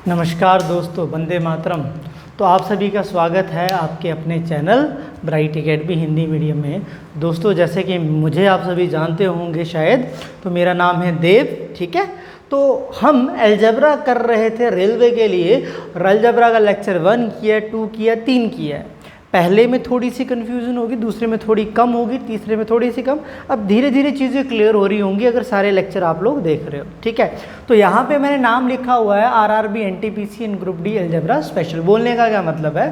नमस्कार दोस्तों, वंदे मातरम। तो आप सभी का स्वागत है आपके अपने channel bright academy Hindi medium में। दोस्तों, जैसे कि मुझे आप सभी जानते होंगे शायद, तो मेरा नाम है देव। ठीक है, तो हम अलजेब्रा कर रहे थे रेलवे के लिए। और अलजेब्रा का लेक्चर 1 किया, 2 किया, 3 किया। पहले में थोड़ी सी कन्फ्यूज़न होगी, दूसरे में थोड़ी कम होगी, तीसरे में थोड़ी सी कम। अब धीरे धीरे चीज़ें क्लियर हो रही होंगी अगर सारे लेक्चर आप लोग देख रहे हो। ठीक है, तो यहाँ पे मैंने नाम लिखा हुआ है RRB NTPC and group D algebra special. बोलने का क्या मतलब है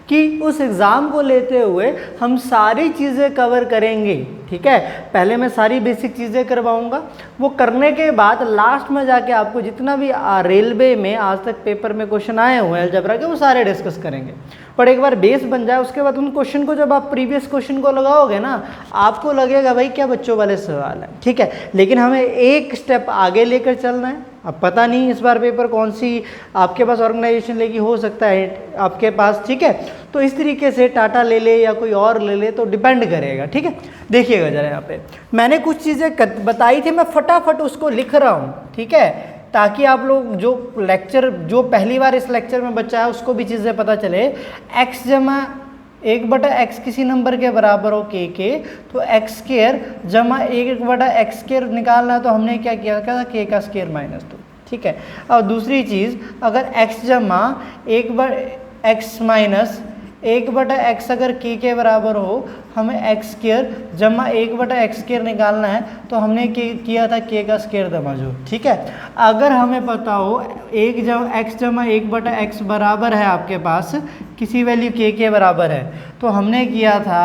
कि उस एग्ज़ाम को लेते हुए हम सारी चीज़ें कवर करेंगे। ठीक है, पहले मैं सारी बेसिक चीज़ें करवाऊंगा, वो करने के बाद लास्ट में जाके आपको जितना भी रेलवे में आज तक पेपर में क्वेश्चन आए हुए हैं अलजेब्रा के, वो सारे डिस्कस करेंगे। पर एक बार बेस बन जाए उसके बाद उन क्वेश्चन को जब आप प्रीवियस क्वेश्चन को लगाओगे ना, आपको लगेगा भाई क्या बच्चों वाले सवाल है। ठीक है, लेकिन हमें एक स्टेप आगे लेकर चलना है। अब पता नहीं इस बार पेपर कौन सी आपके पास ऑर्गेनाइजेशन लेगी, हो सकता है आपके पास। ठीक है, तो इस तरीके से टाटा ले ले या कोई और ले ले, तो डिपेंड करेगा। ठीक है, देखिएगा जरा यहाँ पे मैंने कुछ चीज़ें बताई थी, मैं फटाफट उसको लिख रहा हूँ। ठीक है, ताकि आप लोग जो लेक्चर जो पहली बार इस लेक्चर में बच्चा है उसको भी चीज़ें पता चले। x जमा 1/x किसी नंबर के बराबर हो के, तो x स्क्वायर जमा 1/x स्क्वायर निकालना है, तो हमने क्या किया था, k का स्क्वायर -2। ठीक है, और दूसरी चीज़, अगर x जमा 1/x माइनस 1/x अगर k के बराबर हो, हमें x स्क्वायर जमा 1/x स्क्वायर निकालना है, तो हमने किया था k का स्क्वायर दमाजो। ठीक है, अगर हमें पता हो x जमा 1/x बराबर है आपके पास किसी वैल्यू k के बराबर है, तो हमने किया था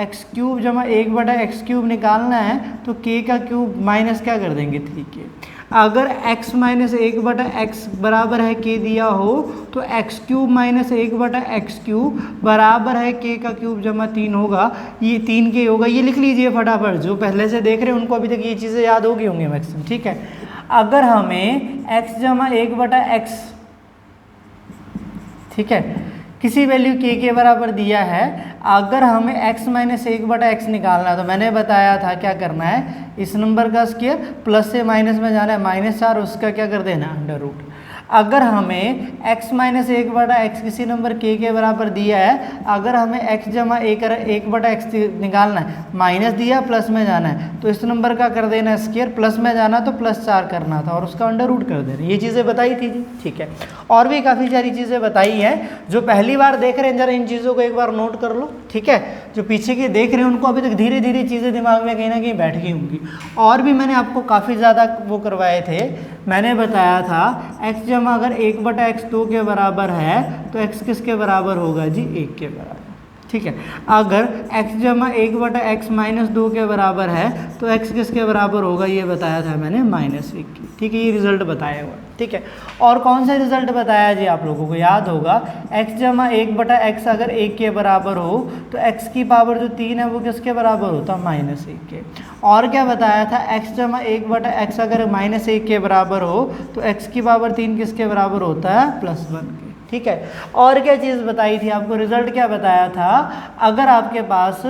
x क्यूब जमा 1/x क्यूब निकालना है, तो k का क्यूब माइनस क्या कर देंगे 3k। अगर x माइनस 1/x बराबर है k दिया हो, तो x cube minus 1/x cube बराबर है k का क्यूब जमा 3 होगा। ये 3k होगा, ये लिख लीजिए फटाफट। जो पहले से देख रहे हैं उनको अभी तक ये चीज़ें याद होगी होंगी मैक्सिमम। ठीक है, अगर हमें x जमा 1/x, ठीक है, किसी वैल्यू k के बराबर दिया है, अगर हमें x माइनस 1/x निकालना है, तो मैंने बताया था क्या करना है, इस नंबर का स्क्वायर प्लस से माइनस में जाना है -4, उसका क्या कर देना अंडर रूट। अगर हमें x माइनस 1/x किसी नंबर k के बराबर दिया है, अगर हमें x जमा 1/x निकालना है, माइनस दिया प्लस में जाना है, तो इस नंबर का कर देना स्क्वायर, प्लस में जाना तो +4 करना था और उसका अंडर रूट कर देना। ये चीज़ें बताई थी जी। ठीक है, और भी काफ़ी सारी चीज़ें बताई हैं। जो पहली बार देख रहे हैं जरा इन चीज़ों को एक बार नोट कर लो। ठीक है, जो पीछे के देख रहे हैं उनको अभी तक धीरे धीरे चीज़ें दिमाग में कहीं ना कहीं बैठ गई होंगी। और भी मैंने आपको काफ़ी ज़्यादा वो करवाए थे। मैंने बताया था x जमा अगर 1/x 2 के बराबर है, तो x किसके बराबर होगा जी, 1 के बराबर। ठीक है, अगर x जमा 1/x माइनस 2 के बराबर है, तो x किसके बराबर होगा, ये बताया था मैंने -1 के। ठीक है, ये रिजल्ट बताया हुआ। ठीक है, और कौन सा रिजल्ट बताया जी, आप लोगों को याद होगा, x जमा 1/x अगर 1 के बराबर हो, तो x की पावर जो 3 है वो किसके बराबर होता है, -1 के। और क्या बताया था, x जमा 1/x अगर -1 के बराबर हो, तो x की पावर 3 किसके बराबर होता है, +1 के। ठीक है, और क्या चीज़ बताई थी आपको, रिजल्ट क्या बताया था, अगर आपके पास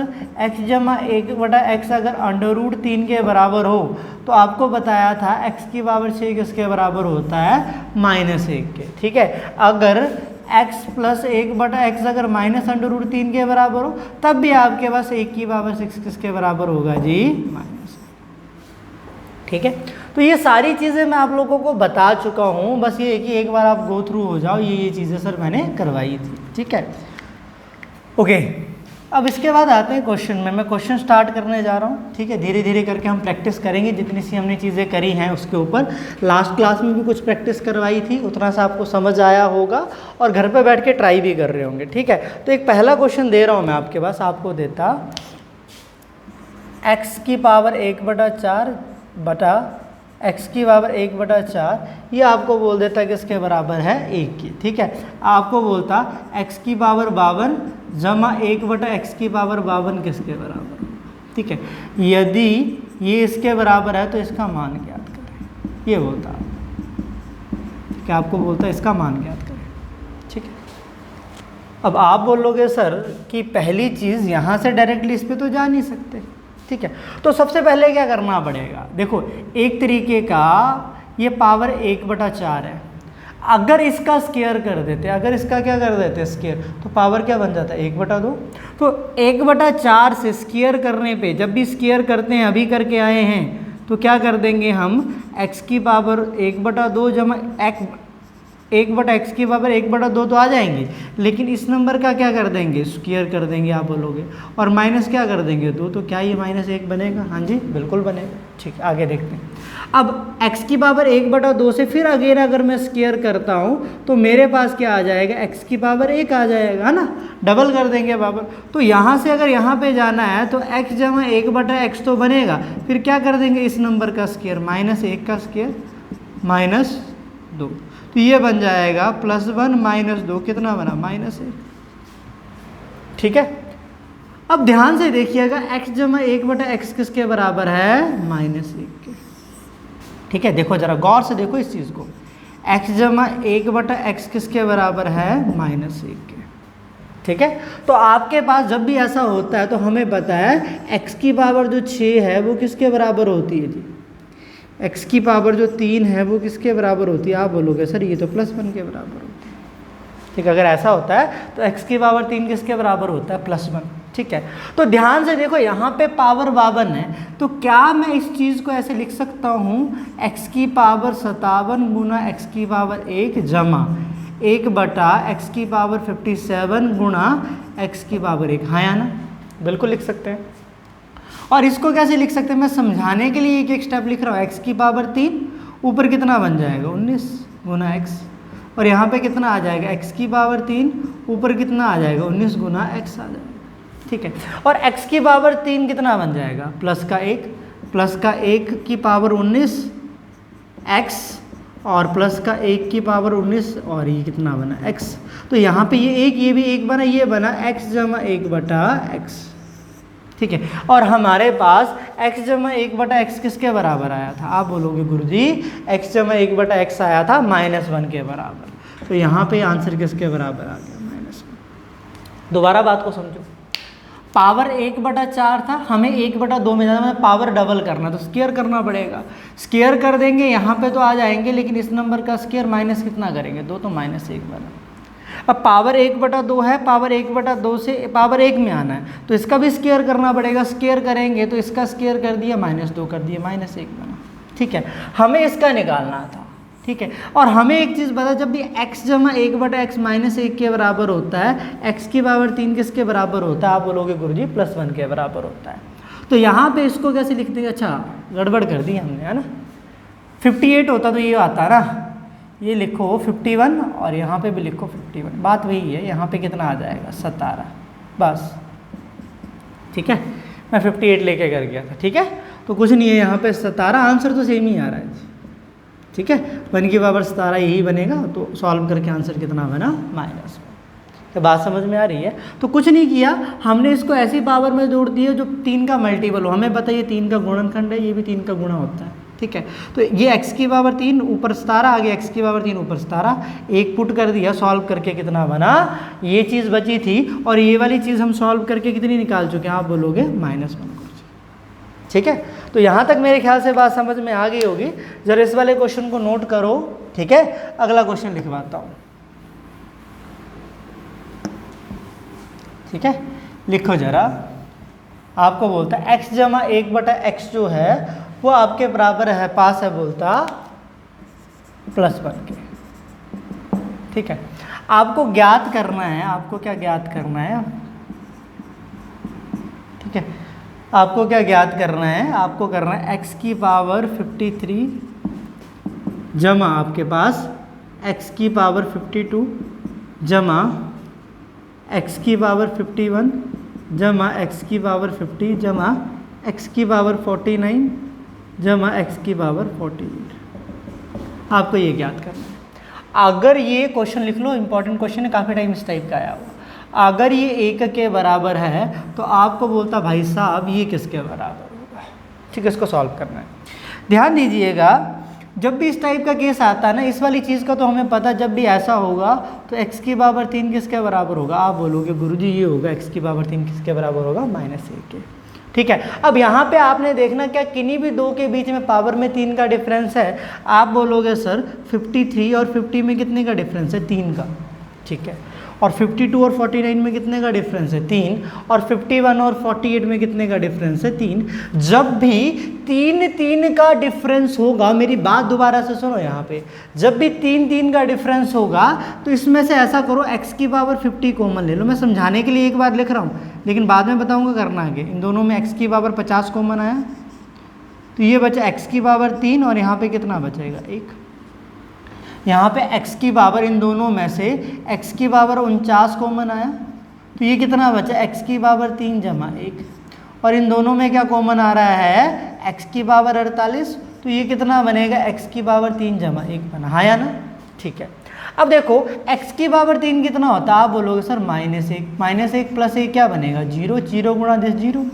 x जमा 1/x अगर अंडर रूट 3 के बराबर हो, तो आपको बताया था x की पावर 6 किसके बराबर होता है, -1 के। ठीक है, अगर x प्लस 1/x अगर माइनस अंडर रूट 3 के बराबर हो, तब भी आपके पास 1 की पावर 6 किसके बराबर होगा जी, -। ठीक है, तो ये सारी चीज़ें मैं आप लोगों को बता चुका हूँ, बस ये कि एक बार आप गो थ्रू हो जाओ, ये चीज़ें सर मैंने करवाई थी। ठीक है, ओके, अब इसके बाद आते हैं क्वेश्चन में। मैं क्वेश्चन स्टार्ट करने जा रहा हूँ। ठीक है, धीरे धीरे करके हम प्रैक्टिस करेंगे, जितनी सी हमने चीज़ें करी हैं उसके ऊपर। लास्ट क्लास में भी कुछ प्रैक्टिस करवाई थी, उतना सा आपको समझ आया होगा और घर पर बैठ के ट्राई भी कर रहे होंगे। ठीक है, तो एक पहला क्वेश्चन दे रहा हूँ मैं आपके पास, आपको देता x की पावर 1/4 बटा x की पावर 1/4, ये आपको बोल देता कि इसके बराबर है 1 की। ठीक है, आपको बोलता x की पावर 52 जमा 1/x की पावर 52 किसके बराबर। ठीक है, यदि ये इसके बराबर है तो इसका मान ज्ञात करें, ये बोलता क्या, आपको बोलता है इसका मान ज्ञात करें। ठीक है, अब आप बोलोगे सर कि पहली चीज़ यहाँ से डायरेक्टली इस पर तो जा नहीं सकते। ठीक है, तो सबसे पहले क्या करना पड़ेगा, देखो एक तरीके का ये पावर 1/4 है। अगर इसका स्क्वायर कर देते, अगर इसका क्या कर देते स्क्वायर, तो पावर क्या बन जाता है 1/2। तो 1/4 से स्क्वायर करने पे, जब भी स्क्वायर करते हैं अभी करके आए हैं, तो क्या कर देंगे हम x की पावर 1/2 जमा 1/x की पावर 1/2 तो आ जाएंगे, लेकिन इस नंबर का क्या कर देंगे स्क्वायर कर देंगे आप बोलोगे, और माइनस क्या कर देंगे 2, तो क्या ये -1 बनेगा? हाँ जी बिल्कुल बनेगा। ठीक है, आगे देखते हैं। अब x की पावर 1/2 से फिर अगेन अगर मैं स्क्वायर करता हूँ तो मेरे पास क्या आ जाएगा, x की पावर 1 आ जाएगा, है ना, डबल कर देंगे पावर। तो यहाँ से अगर यहाँ पे जाना है तो x जमा 1/x तो बनेगा, फिर क्या कर देंगे इस नंबर का स्क्वायर, -1 का स्क्वायर -2, तो ये बन जाएगा +1 -2, कितना बना -1। ठीक है, अब ध्यान से देखिएगा x जमा 1/x किसके बराबर है, -1 के। ठीक है, देखो जरा गौर से देखो इस चीज़ को, x जमा 1/x किसके बराबर है, -1 के। ठीक है, तो आपके पास जब भी ऐसा होता है तो हमें पता है x की पावर जो 6 है वो किसके बराबर होती है जी, x की पावर जो 3 है वो किसके बराबर होती है? आप बोलोगे सर ये तो +1 के बराबर होती है। ठीक है, अगर ऐसा होता है तो x की पावर 3 किसके बराबर होता है, +1। ठीक है, तो ध्यान से देखो यहाँ पे पावर 52 है, तो क्या मैं इस चीज़ को ऐसे लिख सकता हूँ x की पावर 57 गुना x की पावर 1 जमा 1/x की पावर 57 गुना x की पावर 1, हाँ या ना, बिल्कुल लिख सकते हैं। और इसको कैसे लिख सकते हैं, मैं समझाने के लिए एक एक स्टेप लिख रहा हूँ। x की पावर 3 ऊपर कितना बन जाएगा 19 गुना x, और यहाँ पे कितना आ जाएगा x की पावर 3 ऊपर कितना आ जाएगा 19 गुना x आ जाएगा। ठीक है, और x की पावर 3 कितना बन जाएगा, प्लस का 1 की पावर 19 x और प्लस का 1 की पावर 19, और ये कितना बना x, तो यहाँ पे ये एक, ये भी एक बना, ये बना x जमा 1/x। ठीक है, और हमारे पास x जमा 1/x किसके बराबर आया था? आप बोलोगे गुरुजी x जमा 1/x आया था -1 के बराबर, तो यहाँ पे आंसर किसके बराबर आ गया, -1। दोबारा बात को समझो, पावर 1/4 था, हमें 1/2 में जाना, मतलब पावर डबल करना, तो स्क्वायर करना पड़ेगा। स्क्वायर कर देंगे यहाँ पे तो आ जाएंगे, लेकिन इस नंबर का स्क्वायर माइनस कितना करेंगे 2, तो -1 बना। अब पावर 1/2 है, पावर 1/2 से पावर 1 में आना है, तो इसका भी स्क्वायर करना पड़ेगा। स्क्वायर करेंगे तो इसका स्क्वायर कर दिया -2 कर दिया, -1 बना। ठीक है, हमें इसका निकालना था। ठीक है, और हमें एक चीज़ बता, जब भी x जमा 1/x -1 के बराबर होता है, x की पावर 3 किसके बराबर होता है? आप बोलोगे गुरुजी +1 के बराबर होता है। तो यहाँ पे इसको कैसे लिख देंगे, अच्छा गड़बड़ कर दी हमने, है ना, 58 होता तो ये आता ना, ये लिखो 51 और यहाँ पे भी लिखो 51, बात वही है। यहाँ पे कितना आ जाएगा 17, बस। ठीक है, मैं 58 लेके कर गया था। ठीक है, तो कुछ नहीं है यहाँ पे 17, आंसर तो सेम ही आ रहा है जी। ठीक है, 1 की पावर 17 यही बनेगा, तो सॉल्व करके आंसर कितना बना -1। तो बात समझ में आ रही है? तो कुछ नहीं किया हमने, इसको ऐसी पावर में जोड़ दिया जो 3 का मल्टीपल हो। हमें पता है ये 3 का गुणनखंड है, ये भी 3 का गुणा होता है। ठीक है, तो ये x की पावर 3 ऊपर 17 आ गया, x की पावर 3 ऊपर 17, एक पुट कर दिया, सॉल्व करके कितना बना, ये चीज़ बची थी, और ये वाली चीज़ हम सॉल्व करके कितनी निकाल चुके हैं? आप बोलोगे -1। ठीक है, तो यहाँ तक मेरे ख्याल से बात समझ में आ गई होगी। जरा इस वाले क्वेश्चन को नोट करो। ठीक है, अगला क्वेश्चन लिखवाता हूँ। ठीक है, लिखो जरा। आपको बोलता है x जमा 1/x जो है वो आपके बराबर है, पास है बोलता +1 के। ठीक है, आपको ज्ञात करना है, आपको क्या ज्ञात करना है? ठीक है, आपको क्या ज्ञात करना है? आपको करना है x की पावर 53 जमा आपके पास x की पावर 52 जमा x की पावर 51 जमा x की पावर 50 जमा x की पावर 49 जमा x की पावर 48। आपको ये ज्ञात करना है। अगर ये क्वेश्चन लिख लो, इंपॉर्टेंट क्वेश्चन है, काफ़ी टाइम इस टाइप का आया हुआ। अगर ये 1 के बराबर है तो आपको बोलता भाई साहब ये किसके बराबर होगा? ठीक है, इसको सॉल्व करना है। ध्यान दीजिएगा, जब भी इस टाइप का केस आता है ना, इस वाली चीज़ का तो हमें पता, जब भी ऐसा होगा तो x की पावर 3 किसके बराबर होगा? आप बोलोगे गुरुजी ये होगा x की पावर 3 किसके बराबर होगा? -1 के। ठीक है। अब यहाँ पे आपने देखना क्या किन्हीं भी दो के बीच में पावर में 3 का डिफरेंस है। आप बोलोगे सर 53 और 50 में कितने का डिफरेंस है? 3 का। ठीक है। और 52 और 49 में कितने का डिफरेंस है? 3। और 51 और 48 में कितने का डिफरेंस है? 3। जब भी 3 का डिफरेंस होगा, मेरी बात दोबारा से सुनो यहाँ पे, जब भी 3 का डिफरेंस होगा तो इसमें से ऐसा करो x की पावर 50 कॉमन ले लो। मैं समझाने के लिए एक बार लिख रहा हूँ, लेकिन बाद में बताऊँगा करना आगे। इन दोनों में x की पावर 50 कॉमन आया तो ये बचा x की पावर 3 और यहाँ पे कितना बचेगा? 1। यहाँ पे x की पावर, इन दोनों में से x की पावर 49 कॉमन आया तो ये कितना बचा? x की पावर 3 जमा 1। और इन दोनों में क्या कॉमन आ रहा है? x की पावर 48 तो ये कितना बनेगा? x की पावर 3 जमा 1 बना। हाँ या ना? ठीक है। अब देखो x की पावर 3 कितना होता है? आप बोलोगे सर -1 -1 प्लस 1 क्या बनेगा? 0। 0 गुणा दिस 0,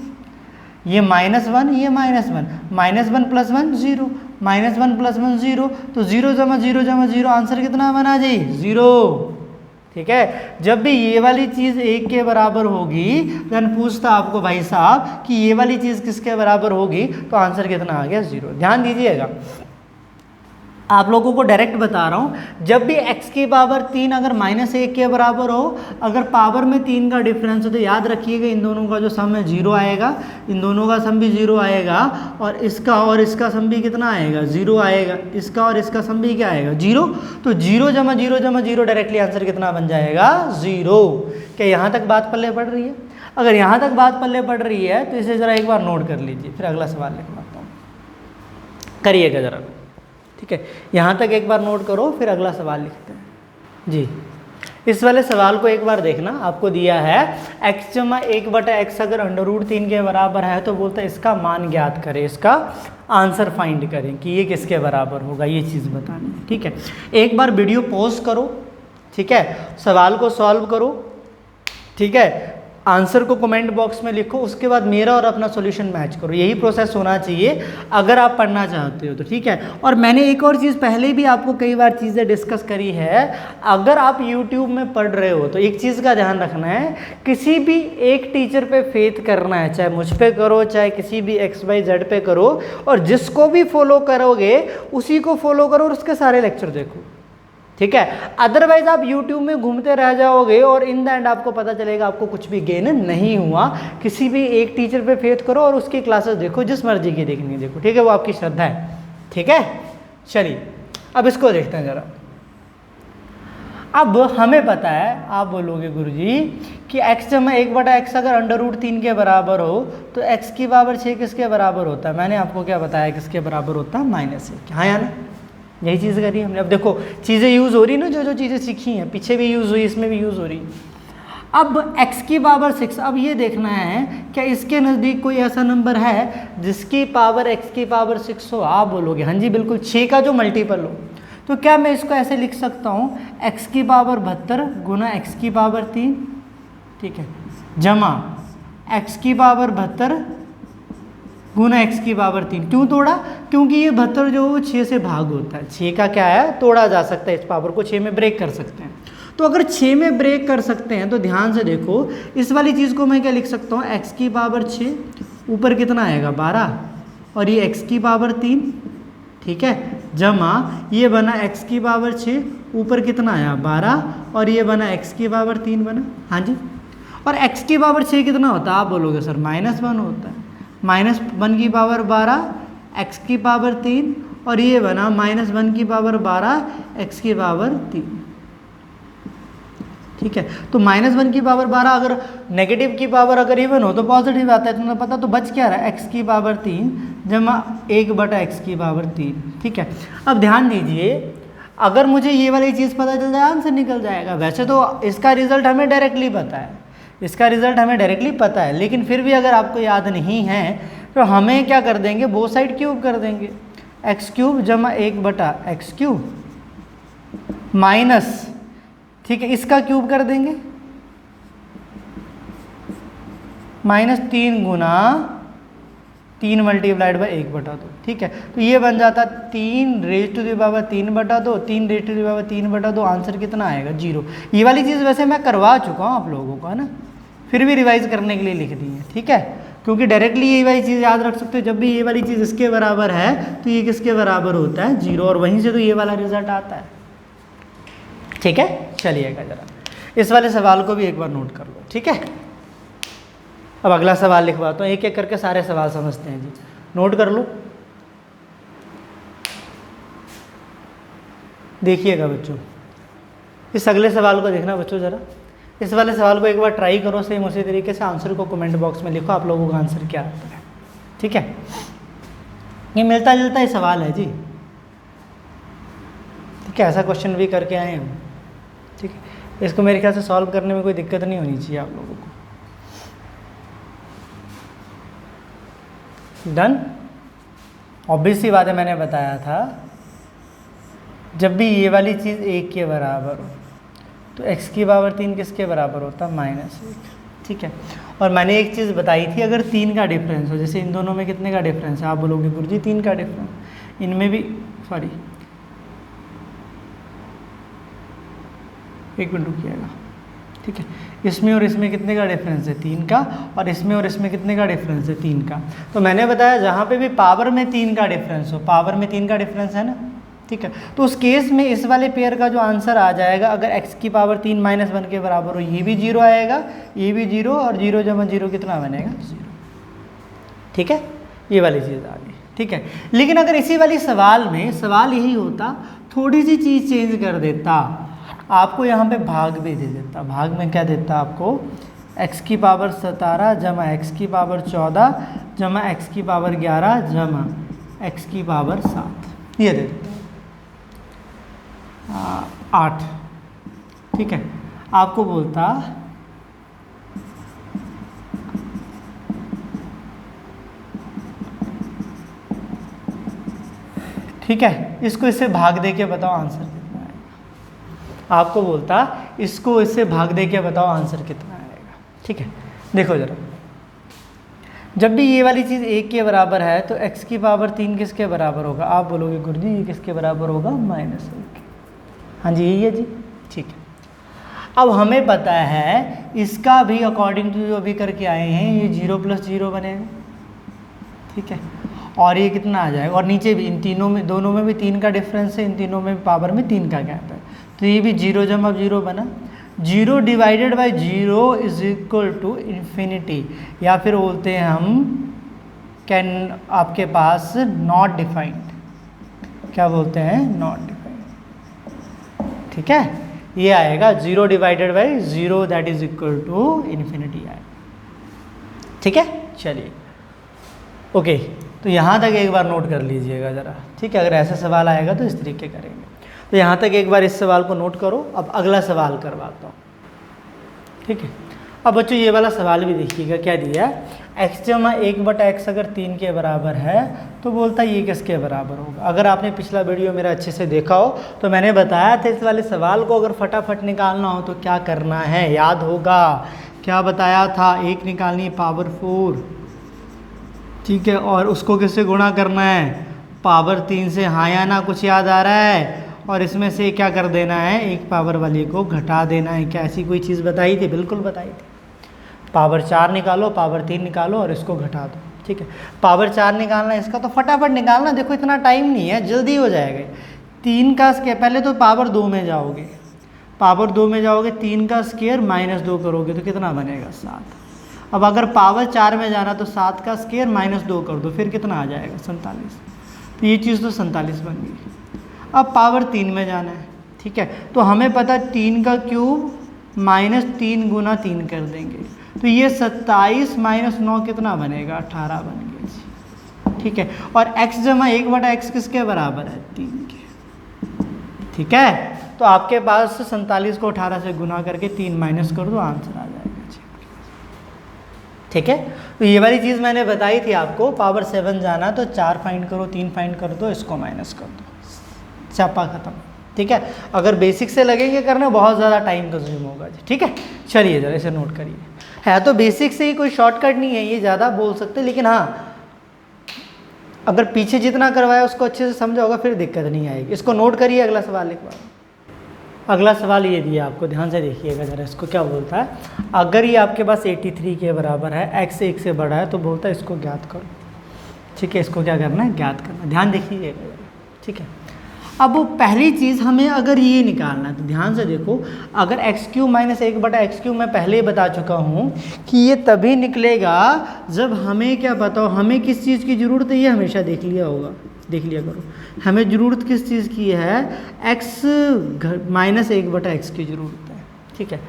ये -1 ये -1 -1 प्लस 1 0 -1 प्लस 1 0 तो 0 जमा 0 जमा 0 आंसर कितना बना जी? 0। ठीक है। जब भी ये वाली चीज़ 1 के बराबर होगी देन पूछता आपको भाई साहब कि ये वाली चीज़ किसके बराबर होगी, तो आंसर कितना आ गया? 0। ध्यान दीजिएगा, आप लोगों को डायरेक्ट बता रहा हूँ, जब भी x की पावर 3 अगर -1 के बराबर हो, अगर पावर में 3 का डिफरेंस हो तो याद रखिएगा इन दोनों का जो सम है 0 आएगा, इन दोनों का सम भी 0 आएगा और इसका सम भी कितना आएगा? 0 आएगा। इसका और इसका सम भी क्या आएगा? 0। तो 0 जमा 0 जमा 0 डायरेक्टली आंसर कितना बन जाएगा? 0। क्या यहाँ तक बात पल्ले पड़ रही है? अगर यहाँ तक बात पल्ले पड़ रही है तो इसे ज़रा एक बार नोट कर लीजिए, फिर अगला सवाल लिखवाता हूँ, करिएगा ज़रा। ठीक है, यहाँ तक एक बार नोट करो, फिर अगला सवाल लिखते हैं जी। इस वाले सवाल को एक बार देखना, आपको दिया है x जमा 1/x अगर √3 के बराबर है तो बोलता है इसका मान ज्ञात करें, इसका आंसर फाइंड करें कि ये किसके बराबर होगा, ये चीज़ बतानी है। ठीक है, एक बार वीडियो पॉज करो, ठीक है, सवाल को सॉल्व करो, ठीक है, आंसर को कमेंट बॉक्स में लिखो, उसके बाद मेरा और अपना सॉल्यूशन मैच करो। यही प्रोसेस होना चाहिए अगर आप पढ़ना चाहते हो तो। ठीक है, और मैंने एक और चीज़ पहले भी आपको कई बार चीज़ें डिस्कस करी है, अगर आप YouTube में पढ़ रहे हो तो एक चीज़ का ध्यान रखना है, किसी भी एक टीचर पे फेथ करना है, चाहे मुझ पे करो चाहे किसी भी XYZ पे करो, और जिसको भी फॉलो करोगे उसी को फॉलो करो और उसके सारे लेक्चर देखो। ठीक है, अदरवाइज आप YouTube में घूमते रह जाओगे और इन द एंड आपको पता चलेगा आपको कुछ भी गेन नहीं हुआ। किसी भी एक टीचर पे फेथ करो और उसकी क्लासेस देखो, जिस मर्जी की देखनी है देखो। ठीक है, वो आपकी श्रद्धा है। ठीक है, चलिए अब इसको देखते हैं जरा। अब हमें पता है, आप बोलोगे गुरुजी कि x जमा 1/x अगर √3 के बराबर हो तो x की पावर 6 किसके बराबर होता है? मैंने आपको क्या बताया किसके बराबर होता है? -1। हाँ या ना? यही चीज़ करी हमने। अब देखो चीज़ें यूज़ हो रही ना, जो चीज़ें सीखी हैं पीछे भी यूज़ हुई, इसमें भी यूज़ हो रही। अब x की पावर 6, अब ये देखना है क्या इसके नज़दीक कोई ऐसा नंबर है जिसकी पावर x की पावर 6 हो? आप बोलोगे हाँ जी बिल्कुल, 6 का जो मल्टीपल हो। तो क्या मैं इसको ऐसे लिख सकता हूँ x की पावर 72 गुना x की पावर 3, ठीक है, जमा x की पावर 72 गुना x की पावर 3। क्यों तोड़ा? क्योंकि ये 72 जो 6 से भाग होता है, 6 का क्या है, तोड़ा जा सकता है, इस पावर को 6 में ब्रेक कर सकते हैं। तो अगर 6 में ब्रेक कर सकते हैं तो ध्यान से देखो, इस वाली चीज़ को मैं क्या लिख सकता हूँ, x की पावर 6 ऊपर कितना आएगा 12 और ये x की पावर 3, ठीक है, जमा ये बना x की पावर 6 ऊपर कितना आया 12 और ये बना x की पावर 3 बना। हाँ जी, और x की पावर 6 कितना होता है? आप बोलोगे सर -1 होता है। -1 की पावर 12 x की पावर 3 और ये बना -1 की पावर 12 x की पावर 3। ठीक है, तो -1 की पावर 12 अगर नेगेटिव की पावर अगर इवन हो तो पॉजिटिव आता है, तुम्हें पता, तो बच क्या रहा है x की पावर 3 जमा 1/x की पावर 3। ठीक है, अब ध्यान दीजिए, अगर मुझे ये वाली चीज़ पता चल जाए आंसर निकल जाएगा। वैसे तो इसका रिजल्ट हमें डायरेक्टली पता है, इसका रिजल्ट हमें डायरेक्टली पता है, लेकिन फिर भी अगर आपको याद नहीं है तो हमें क्या कर देंगे, बोथ साइड क्यूब कर देंगे, x³ जमा 1/x³ माइनस, ठीक है, इसका क्यूब कर देंगे -3 गुना 3 मल्टीप्लाइड बाई 1/2। ठीक है, तो ये बन जाता 3 raise to the power 3/2, 3 raise to the power 3/2, answer कितना आएगा 0। ये वाली चीज़ वैसे मैं करवा चुका हूँ आप लोगों को, है ना, फिर भी रिवाइज करने के लिए लिख दी है। ठीक है, क्योंकि डायरेक्टली ये वाली चीज़ याद रख सकते हो, जब भी ये वाली चीज़ इसके बराबर है तो ये किसके बराबर होता है, 0, और वहीं से तो ये वाला रिजल्ट आता है। ठीक है, चलिएगा जरा इस वाले सवाल को भी एक बार नोट कर लो। ठीक है, अब अगला सवाल लिखवाता हूँ, एक एक करके सारे सवाल समझते हैं जी, नोट कर लो। देखिएगा बच्चों, इस अगले सवाल को देखना बच्चों जरा, इस वाले सवाल को एक बार ट्राई करो, सेम उसी तरीके से आंसर को कमेंट बॉक्स में लिखो, आप लोगों का आंसर क्या आता है। ठीक है, ये मिलता जुलता ही सवाल है जी। ठीक है, ऐसा क्वेश्चन भी करके आए हम। ठीक है, इसको मेरे ख्याल से सॉल्व करने में कोई दिक्कत नहीं होनी चाहिए आप लोगों को। डन। ऑब्वियस सी बात है, मैंने बताया था जब भी ये वाली चीज़ 1 के बराबर हो तो x की पावर 3 किसके बराबर होता है, -1। ठीक है, और मैंने एक चीज़ बताई थी, अगर 3 का डिफरेंस हो, जैसे इन दोनों में कितने का डिफरेंस है, आप बोलोगे गुरुजी 3 का डिफरेंस, इनमें भी सॉरी एक मिनट रुकिएगा। ठीक है, इसमें और इसमें कितने का डिफरेंस है, 3 का, और इसमें और इसमें कितने का डिफरेंस है, 3 का। तो मैंने बताया जहाँ पे भी पावर में 3 का डिफरेंस हो, पावर में 3 का डिफरेंस है ना। ठीक है, तो उस केस में इस वाले पेयर का जो आंसर आ जाएगा, अगर x की पावर 3 -1 के बराबर हो, ये भी 0 आएगा, ये भी 0, और 0 जमा 0 कितना बनेगा, 0। ठीक है, ये वाली चीज़ आ गई। ठीक है, लेकिन अगर इसी वाली सवाल में सवाल यही होता, थोड़ी सी चीज़ चेंज कर देता, आपको यहाँ पे भाग भी दे देता। भाग में क्या देता आपको, x की पावर 17 जमा x की पावर 14 जमा x की पावर 11 जमा x की पावर 7, ये दे देता 8। ठीक है, आपको बोलता ठीक है, इसको इससे भाग दे के बताओ आंसर कितना आएगा। आपको बोलता इसको इससे भाग दे के बताओ आंसर कितना आएगा। ठीक है, देखो जरा, जब भी ये वाली चीज़ 1 के बराबर है तो x की पावर 3 किसके बराबर होगा, आप बोलोगे गुरुजी ये किसके बराबर होगा, -1। हाँ जी, यही है जी। ठीक है, अब हमें पता है इसका भी अकॉर्डिंग टू जो अभी करके आए हैं, ये 0 + 0 बनेगा। ठीक है, और ये कितना आ जाएगा, और नीचे भी इन तीनों में, दोनों में भी 3 का डिफरेंस है, इन तीनों में पावर में 3 का गैप है, तो ये भी 0 जमा 0 बना। 0 divided by 0 is equal to infinity, या फिर बोलते हैं हम कैन, आपके पास नॉट डिफाइंड, क्या बोलते हैं, नॉट डिफाइंड। ठीक है, ये आएगा 0 divided by 0 that is equal to infinity आएगा। ठीक है, चलिए ओके, तो यहाँ तक एक बार नोट कर लीजिएगा ज़रा। ठीक है, अगर ऐसा सवाल आएगा तो इस तरीके करेंगे। तो यहाँ तक एक बार इस सवाल को नोट करो। अब अगला सवाल करवाता हूँ। ठीक है, अब बच्चों ये वाला सवाल भी देखिएगा, क्या दिया है, x जमा 1/x अगर 3 के बराबर है तो बोलता है ये किसके बराबर होगा। अगर आपने पिछला वीडियो मेरा अच्छे से देखा हो तो मैंने बताया था इस वाले सवाल को अगर फटाफट निकालना हो तो क्या करना है, याद होगा क्या बताया था, 1 निकालनी है पावर 4। ठीक है, और उसको किससे गुणा करना है, पावर 3 से, हाँ या ना, कुछ याद आ रहा है, और इसमें से क्या कर देना है, एक पावर वाली को घटा देना है। क्या ऐसी कोई चीज़ बताई थी, बिल्कुल बताई थी। पावर 4 निकालो, पावर 3 निकालो और इसको घटा दो। ठीक है, पावर 4 निकालना है इसका, तो फटाफट निकालना, देखो इतना टाइम नहीं है, जल्दी हो जाएगा। 3 का स्क्वायर, पहले तो पावर 2 में जाओगे, पावर 2 में जाओगे, 3 का स्क्वायर -2 करोगे तो कितना बनेगा, 7। अब अगर पावर 4 में जाना तो 7 का स्क्वायर -2 कर दो, फिर कितना आ जाएगा, 47। तो ये चीज़ तो 47 बन गई। अब पावर 3 में जाना है। ठीक है, तो हमें पता 3 का क्यूब -3 गुना 3 कर देंगे, तो ये 27 - 9 कितना बनेगा, 18 बन गया। ठीक है, और x जमा 1/x किसके बराबर है, 3 के। ठीक है, तो आपके पास 47 को 18 से गुना करके 3 माइनस कर दो, आंसर आ जाएगा। ठीक है, तो ये वाली चीज़ मैंने बताई थी आपको, पावर 7 जाना तो 4 फाइंड करो, 3 फाइंड कर दो, इसको माइनस कर दो, चापा खत्म। ठीक है, अगर बेसिक से लगेंगे करने बहुत ज़्यादा टाइम कंज्यूम होगा जी। ठीक है, चलिए जरा इसे नोट करिए, है तो बेसिक से ही, कोई शॉर्टकट नहीं है, ये ज़्यादा बोल सकते, लेकिन हाँ अगर पीछे जितना करवाया उसको अच्छे से समझा होगा फिर दिक्कत नहीं आएगी। इसको नोट करिए, अगला सवाल लिखवा। अगला सवाल ये दिया आपको, ध्यान से देखिएगा ज़रा इसको। क्या बोलता है, अगर ये आपके पास 83 के बराबर है, x 1 से बड़ा है, तो बोलता है इसको ज्ञात करो। ठीक है, इसको क्या करना है, ज्ञात करना। ध्यान देखिएगा, ठीक है। अब वो पहली चीज़ हमें अगर ये निकालना है तो ध्यान से देखो, अगर x³ - 1/x³ मैं पहले ही बता चुका हूँ कि ये तभी निकलेगा जब हमें क्या बताओ, हमें किस चीज़ की ज़रूरत है, ये हमेशा देख लिया होगा, देख लिया करो। हमें ज़रूरत किस चीज़ की है, x - 1/x की ज़रूरत है। ठीक है,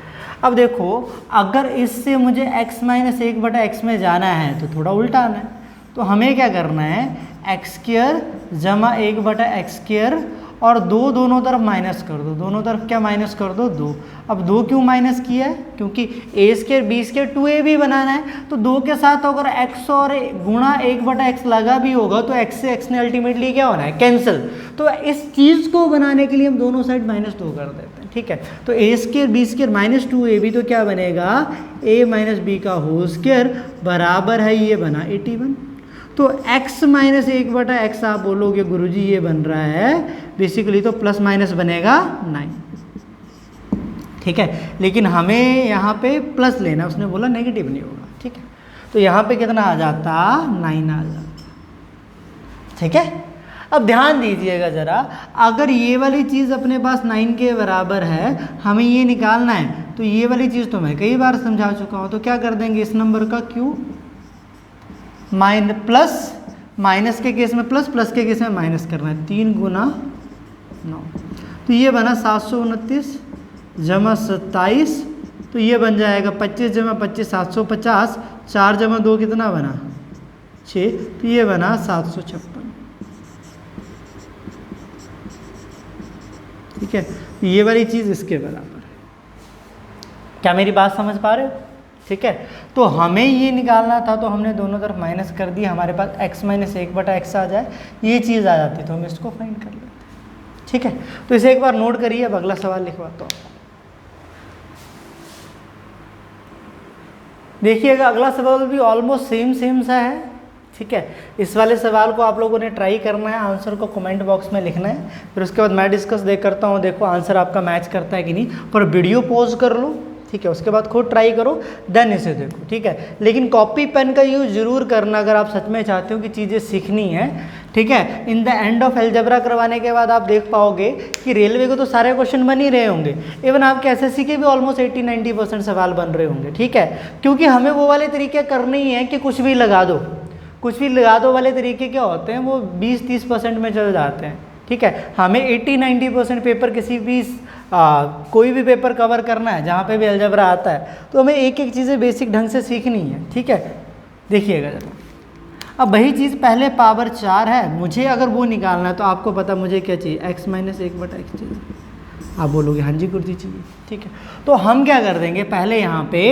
अब देखो अगर इससे मुझे x - 1/x में जाना है तो थोड़ा उल्टा आना है। तो हमें क्या करना है, x² जमा 1/x² और 2 दोनों तरफ माइनस कर दो, दोनों तरफ क्या माइनस कर दो, 2। अब 2 क्यों माइनस किया है, क्योंकि a² b² 2ab बनाना है। तो 2 के साथ अगर x और गुणा 1/x लगा भी होगा तो x से x ने अल्टीमेटली क्या होना है, कैंसिल। तो इस चीज़ को बनाने के लिए हम दोनों साइड -2 कर देते हैं। ठीक है, तो a² b² -2ab तो क्या बनेगा, a - b का होल स्क्वायर बराबर है, ये बना 81। तो x - 1/x आप बोलोगे गुरुजी ये बन रहा है बेसिकली, तो प्लस माइनस बनेगा 9। ठीक है, लेकिन हमें यहाँ पे प्लस लेना, उसने बोला नेगेटिव नहीं होगा। ठीक है, तो यहाँ पे कितना आ जाता, 9 आ जाता। ठीक है, अब ध्यान दीजिएगा ज़रा, अगर ये वाली चीज़ अपने पास 9 के बराबर है, हमें ये निकालना है, तो ये वाली चीज़ तो मैं कई बार समझा चुका हूँ। तो क्या कर देंगे, इस नंबर का क्यूब प्लस, माइनस के केस में प्लस, प्लस के केस में माइनस करना है, 3 गुना 9। तो ये बना 729 जमा 27, तो ये बन जाएगा 25 जमा 25 750, 4 जमा 2 कितना बना 6, तो ये बना 756। ठीक है, ये वाली चीज़ इसके बराबर है। क्या मेरी बात समझ पा रहे हो? ठीक है, तो हमें ये निकालना था, तो हमने दोनों तरफ माइनस कर दिया, हमारे पास x - 1/x आ जाए, ये चीज़ आ जाती तो हम इसको फाइंड कर लेते। ठीक है, तो इसे एक बार नोट करिए। अब अगला सवाल लिखवाता हूँ, देखिएगा। अगला सवाल भी ऑलमोस्ट सेम सा है। ठीक है, इस वाले सवाल को आप लोगों ने ट्राई करना है, आंसर को कमेंट बॉक्स में लिखना है, फिर उसके बाद मैं डिस्कस करता हूँ, देखो आंसर आपका मैच करता है कि नहीं। पर वीडियो पॉज कर लो, ठीक है, उसके बाद खुद ट्राई करो, देन इसे देखो। ठीक है, लेकिन कॉपी पेन का यूज़ जरूर करना अगर आप सच में चाहते हो कि चीज़ें सीखनी है। ठीक है, in the end of algebra करवाने के बाद आप देख पाओगे कि रेलवे को तो सारे क्वेश्चन बन ही रहे होंगे, इवन आपके एसएससी के भी ऑलमोस्ट 80-90% सवाल बन रहे होंगे। ठीक है, क्योंकि हमें वो वाले तरीके करने ही है कि कुछ भी लगा दो, कुछ भी लगा दो वाले तरीके क्या होते हैं, वो 20-30% में चल जाते हैं। ठीक है, हमें 80-90% पेपर किसी भी कोई भी पेपर कवर करना है जहाँ पे भी अलजेब्रा आता है, तो हमें एक एक चीज़ें बेसिक ढंग से सीखनी है। ठीक है, देखिएगा जरा। अब वही चीज़ पहले पावर 4 है, मुझे अगर वो निकालना है तो आपको पता मुझे क्या चाहिए, x - 1/x चाहिए। आप बोलोगे हाँ जी गुरुजी चाहिए। ठीक है, तो हम क्या कर देंगे, पहले यहाँ पे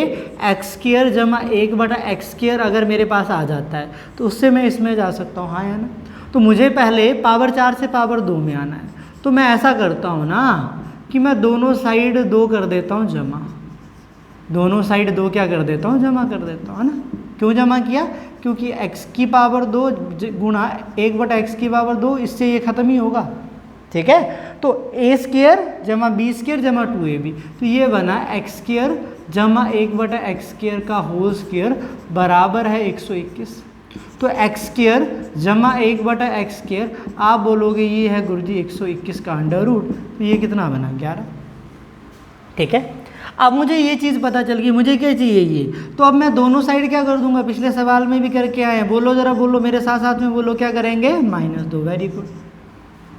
x² जमा 1/x² अगर मेरे पास आ जाता है तो उससे मैं इसमें जा सकता हूँ, हाँ या ना। तो मुझे पहले पावर 4 से पावर 2 में आना है, तो मैं ऐसा करता हूँ ना कि मैं दोनों साइड 2 कर देता हूँ जमा, दोनों साइड 2 क्या कर देता हूँ, जमा कर देता हूँ, है ना। क्यों जमा किया, क्योंकि x की पावर 2 गुणा 1/x की पावर 2, इससे ये खत्म ही होगा। ठीक है, तो a² जमा b² जमा 2ab, तो ये बना x² जमा 1/x² का होल स्क्वायर बराबर है 121। तो x² जमा 1/x², आप बोलोगे ये है गुरुजी 121 का अंडर रूट, तो ये कितना बना 11। ठीक है, अब मुझे ये चीज़ पता चल गई, मुझे क्या चाहिए ये, तो अब मैं दोनों साइड क्या कर दूंगा, पिछले सवाल में भी करके आए हैं, बोलो जरा, बोलो मेरे साथ साथ में बोलो, क्या करेंगे, -2। Very good.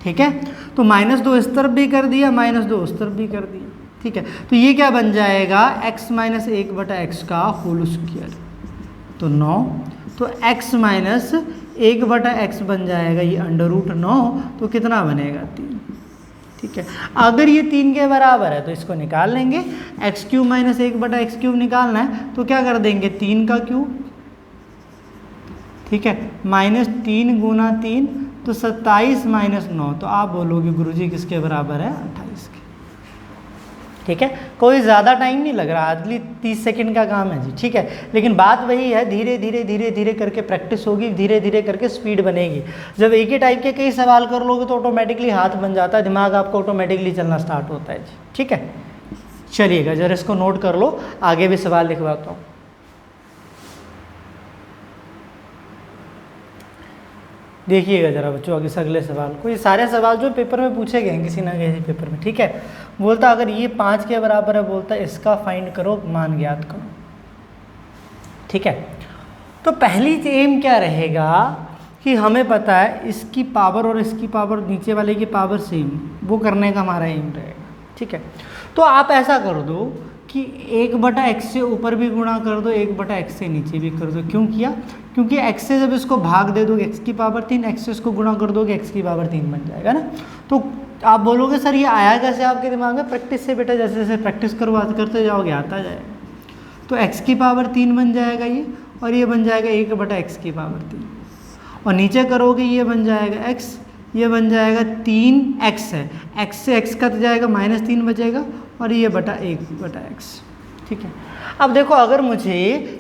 ठीक है, तो -2 इस तरफ भी कर दिया, -2 उस तरफ भी कर दिया। ठीक है, तो ये क्या बन जाएगा, x - 1/x का होल स्क्वायर, तो 9। तो x - 1/x बन जाएगा ये अंडर रूट 9, तो कितना बनेगा 3। ठीक है, अगर ये 3 के बराबर है तो इसको निकाल लेंगे, x³ - 1/x³ निकालना है तो क्या कर देंगे, 3 का क्यूब। ठीक है, -3 गुना 3 तो 27 - 9, तो आप बोलोगे गुरुजी किसके बराबर है, 28 के। ठीक है, कोई ज़्यादा टाइम नहीं लग रहा, हार्डली 30 सेकंड का काम है जी। ठीक है, लेकिन बात वही है, धीरे धीरे धीरे धीरे करके प्रैक्टिस होगी, धीरे धीरे करके स्पीड बनेगी। जब एक ही टाइप के कई सवाल कर लोगे तो ऑटोमेटिकली हाथ बन जाता है, दिमाग आपका ऑटोमेटिकली चलना स्टार्ट होता है जी। ठीक है, चलिएगा जरा इसको नोट कर लो, आगे भी सवाल लिखवाता हूँ। देखिएगा जरा बच्चों आगे से अगले सवाल को, ये सारे सवाल जो पेपर में पूछे गए हैं किसी ना किसी पेपर में। ठीक है, बोलता अगर ये 5 के बराबर है, बोलता इसका फाइंड करो, मान ज्ञात करो। ठीक है, तो पहली एम क्या रहेगा कि हमें पता है इसकी पावर और इसकी पावर, नीचे वाले की पावर सेम, वो करने का हमारा एम रहेगा। ठीक है, तो आप ऐसा कर दो कि 1/x से ऊपर भी गुणा कर दो, 1/x से नीचे भी कर दो। क्यों किया? क्योंकि x से जब इसको भाग दे दोगे x की पावर 3, x से इसको गुणा कर दोगे x की पावर 3 बन जाएगा ना। तो आप बोलोगे सर ये आया कैसे आपके दिमाग में? प्रैक्टिस से बेटा, जैसे जैसे प्रैक्टिस करते जाओगे आता जाएगा। तो x की पावर 3 बन जाएगा ये, और ये बन जाएगा 1/x की पावर 3, और नीचे करोगे ये बन जाएगा x, ये बन जाएगा 3x है, x से x कट जाएगा, -3 बचेगा, और ये बटा 1/x। ठीक है, अब देखो अगर मुझे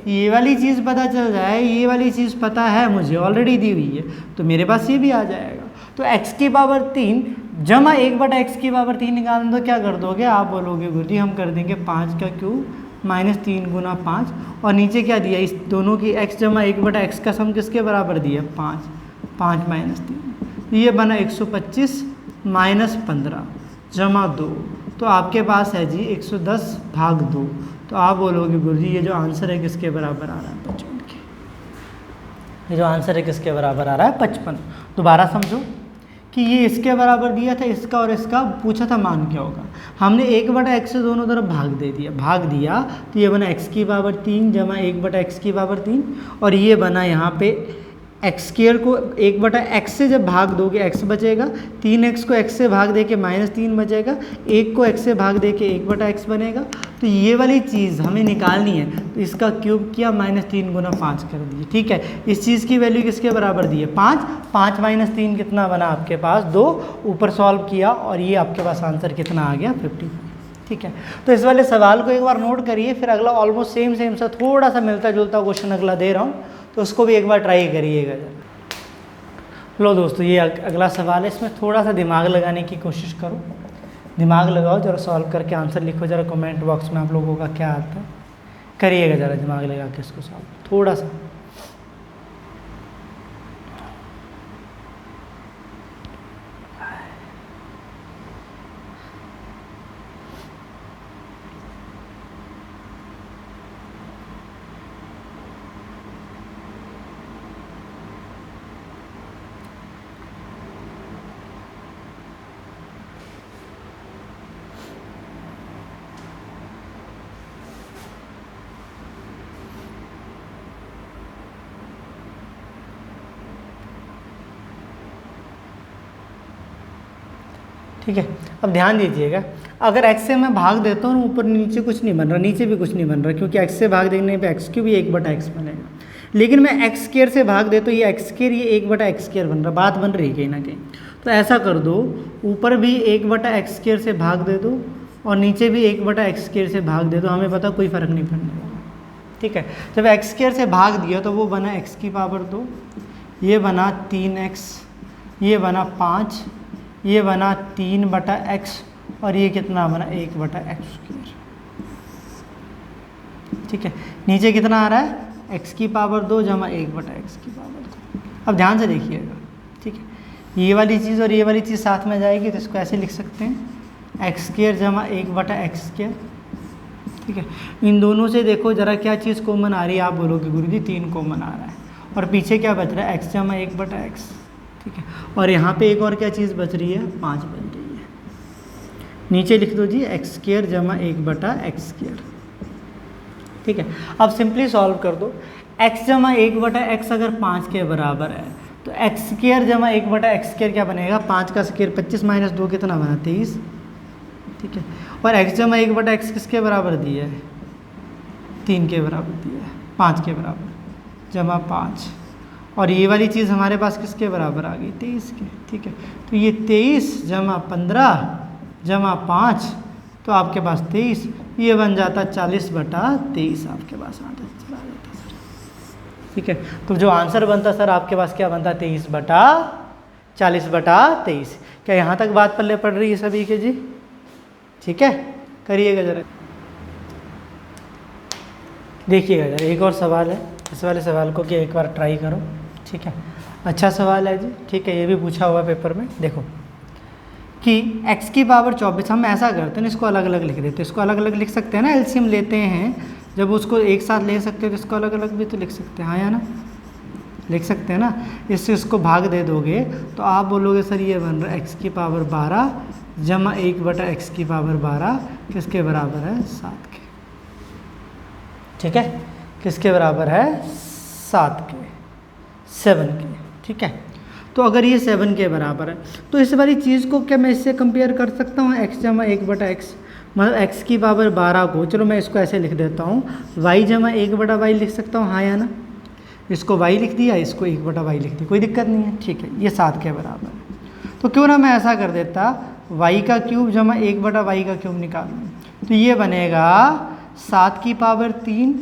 ये वाली चीज़ पता चल जाए, ये वाली चीज़ पता है मुझे ऑलरेडी दी हुई है, तो मेरे पास ये भी आ जाएगा। तो x की पावर 3 जमा 1/x की पावर 3 निकालना, तो क्या कर दोगे आप? बोलोगे गुरुजी हम कर देंगे 5 का क्यूब -3 गुना 5, और नीचे क्या दिया? इस दोनों की x जमा 1/x का सम किसके बराबर दिया? 5, 5 -3, ये बना 125 -15 जमा 2, तो आपके पास है जी 110/2। तो आप बोलोगे गुरुजी ये जो आंसर है किसके बराबर आ रहा है? 55 के। ये जो आंसर है किसके बराबर आ रहा है? 55। दोबारा समझो कि ये इसके बराबर दिया था, इसका और इसका पूछा था मान क्या होगा। हमने 1/x से दोनों तरफ भाग दिया, तो ये बना x की पावर 3 जमा 1/x की पावर 3, और ये बना यहाँ पे x² को 1/x से जब भाग दोगे x बचेगा, 3x को x से भाग दे के -3 बचेगा, 1 को x से भाग दे के 1/x बनेगा। तो ये वाली चीज़ हमें निकालनी है, तो इसका क्यूब किया, -3 गुना 5 कर दिए। ठीक है, इस चीज़ की वैल्यू किसके बराबर दी है? 5, 5 -3 कितना बना आपके पास? 2, ऊपर सॉल्व किया, और ये आपके पास आंसर कितना आ गया? 55। ठीक है, तो इस वाले सवाल को एक बार नोट करिए, फिर अगला ऑलमोस्ट सेम सा थोड़ा सा मिलता जुलता क्वेश्चन अगला दे रहा हूँ, तो उसको भी एक बार ट्राई करिएगा जरा। लो दोस्तों, ये अगला सवाल है, इसमें थोड़ा सा दिमाग लगाने की कोशिश करो, दिमाग लगाओ जरा, सॉल्व करके आंसर लिखो जरा कमेंट बॉक्स में आप लोगों का क्या आता है, करिएगा जरा दिमाग लगा के इसको सॉल्व थोड़ा सा। ठीक है, अब ध्यान दीजिएगा, अगर x से मैं भाग देता हूँ, ऊपर नीचे कुछ नहीं बन रहा, नीचे भी कुछ नहीं बन रहा, क्योंकि x से भाग देने पे x³ भी 1/x बनेगा। लेकिन मैं x² से भाग देता हूँ, ये x² ये 1/x² बन रहा, बात बन रही है कहीं ना कहीं। तो ऐसा कर दो, ऊपर भी 1/x² से भाग दे दो, और नीचे भी 1/x² से भाग दे दो, हमें पता कोई फ़र्क नहीं पड़ने वाला। ठीक है, जब x² से भाग दिया तो वो बना x की पावर 2, ये बना 3x, ये बना 5, ये बना 3/x, और ये कितना बना? 1/x²। ठीक है, नीचे कितना आ रहा है? x की पावर 2 जमा 1/x की पावर 2। अब ध्यान से देखिएगा, ठीक है, ये वाली चीज़ और ये वाली चीज़ साथ में जाएगी, तो इसको ऐसे लिख सकते हैं x² जमा 1/x²। ठीक है, इन दोनों से देखो जरा क्या चीज़ कॉमन आ रही है? आप बोलोगे गुरुजी 3 कॉमन आ रहा है, और पीछे क्या बच रहा है? x जमा 1/x। ठीक है, और यहाँ पे एक और क्या चीज़ बच रही है? 5 बच रही है। नीचे लिख दो जी x² जमा 1/x²। ठीक है, अब सिंपली सॉल्व कर दो, x जमा 1/x अगर 5 के बराबर है, तो x² जमा 1/x² क्या बनेगा? 5 का स्क्वायर 25 -2 कितना बना? 23। ठीक है, और x जमा 1/x किसके बराबर दिया है? 3 के बराबर दिया है, 5 के बराबर जमा 5, और ये वाली चीज़ हमारे पास किसके बराबर आ गई? 23 के। ठीक है, तो ये 23 जमा 15 जमा 5, तो आपके पास 23, ये बन जाता 40/23 आपके पास आता चला जाता सर। ठीक है, तो जो आंसर बनता सर आपके पास क्या बनता, 40/23। क्या यहाँ तक बात पल्ले पड़ रही है सभी के जी? ठीक है, करिएगा जरा, देखिएगा जरा, एक और सवाल है, इस वाले सवाल को कि एक बार ट्राई करो। ठीक है, अच्छा सवाल है जी। ठीक है, ये भी पूछा हुआ पेपर में। देखो कि x की पावर 24, हम ऐसा करते हैं इसको अलग अलग लिख देते हैं, इसको अलग अलग लिख सकते हैं ना, एलसीएम लेते हैं जब उसको एक साथ ले सकते हैं तो इसको अलग अलग भी तो लिख सकते हैं, हाँ या ना, लिख सकते हैं ना। इससे इसको भाग दे दोगे तो आप बोलोगे सर ये बन रहा है x की पावर 12 जमा 1/x की पावर 12 किसके बराबर है, 7 के। ठीक है, किसके बराबर है, 7 के, 7 के। ठीक है, तो अगर ये 7 के बराबर है तो इस वाली चीज़ को क्या मैं इससे कंपेयर कर सकता हूँ, x जमा 1/x, मतलब x की पावर 12 को, चलो मैं इसको ऐसे लिख देता हूँ, y जमा 1/y लिख सकता हूँ, हाँ या ना। इसको y लिख दिया, इसको 1/y लिख दिया, कोई दिक्कत नहीं है। ठीक है, ये 7 के बराबर है, तो क्यों ना मैं ऐसा कर देता, y का क्यूब जमा 1/y का क्यूब निकालूँ, तो ये बनेगा 7 की पावर 3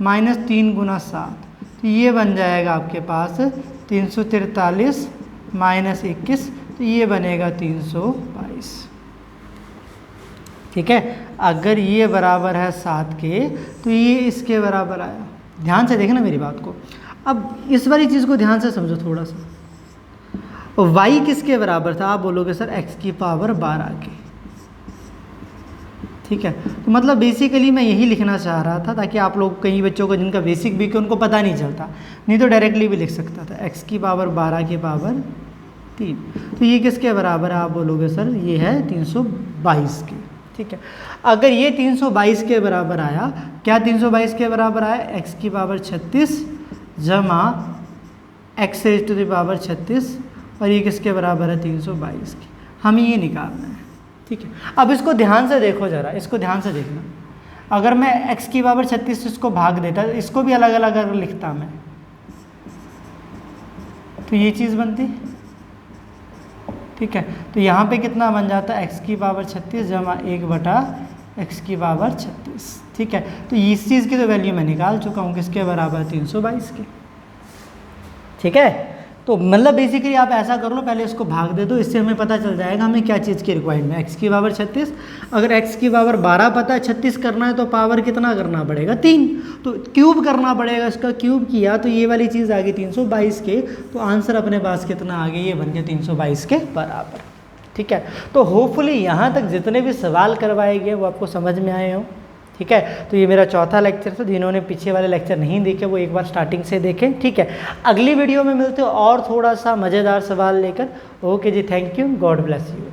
माइनस 3 गुना 7, तो ये बन जाएगा आपके पास 343 माइनस 21, तो ये बनेगा 322। ठीक है, अगर ये बराबर है 7 के तो ये इसके बराबर आया। ध्यान से देखना मेरी बात को, अब इस वाली चीज़ को ध्यान से समझो थोड़ा सा। y किसके बराबर था, आप बोलोगे सर x की पावर 12 के। ठीक है, तो मतलब बेसिकली मैं यही लिखना चाह रहा था ताकि आप लोग, कई बच्चों को जिनका बेसिक भी कि उनको पता नहीं चलता, नहीं तो डायरेक्टली भी लिख सकता था x की पावर 12 की पावर 3, तो ये किसके बराबर है, आप बोलोगे सर ये है 322 के। ठीक है, अगर ये 322 के बराबर आया, क्या 322 के बराबर आया, x की पावर 36 जमा x raise to the power 36, और ये किसके बराबर है, 322 के। हमें ये निकालना है। ठीक है, अब इसको ध्यान से देखो जरा, इसको ध्यान से देखना, अगर मैं x की पावर 36 इसको भाग देता, इसको भी अलग अलग अगर लिखता मैं, तो ये चीज़ बनती। ठीक है, तो यहाँ पे कितना बन जाता है, x की पावर 36 जमा 1/x की पावर 36। ठीक है, तो इस चीज़ की तो वैल्यू मैं निकाल चुका हूँ, किसके बराबर, 322 के। ठीक है, तो मतलब बेसिकली आप ऐसा कर लो, पहले इसको भाग दे दो, इससे हमें पता चल जाएगा हमें क्या चीज़ की रिक्वायरमेंट है, x की पावर 36, अगर x की पावर 12 पता है, 36 करना है तो पावर कितना करना पड़ेगा, 3, तो क्यूब करना पड़ेगा, इसका क्यूब किया तो ये वाली चीज़ आ गई 322 के, तो आंसर अपने पास कितना आ गया, ये बन गया 322 के बराबर। ठीक है, तो होपफुली यहाँ तक जितने भी सवाल करवाए गए वो आपको समझ में आए हों। ठीक है, तो ये मेरा चौथा लेक्चर था, जिन्होंने पीछे वाले लेक्चर नहीं देखे वो एक बार स्टार्टिंग से देखें। ठीक है, अगली वीडियो में मिलते हो और थोड़ा सा मज़ेदार सवाल लेकर। ओके जी, thank you, God bless you.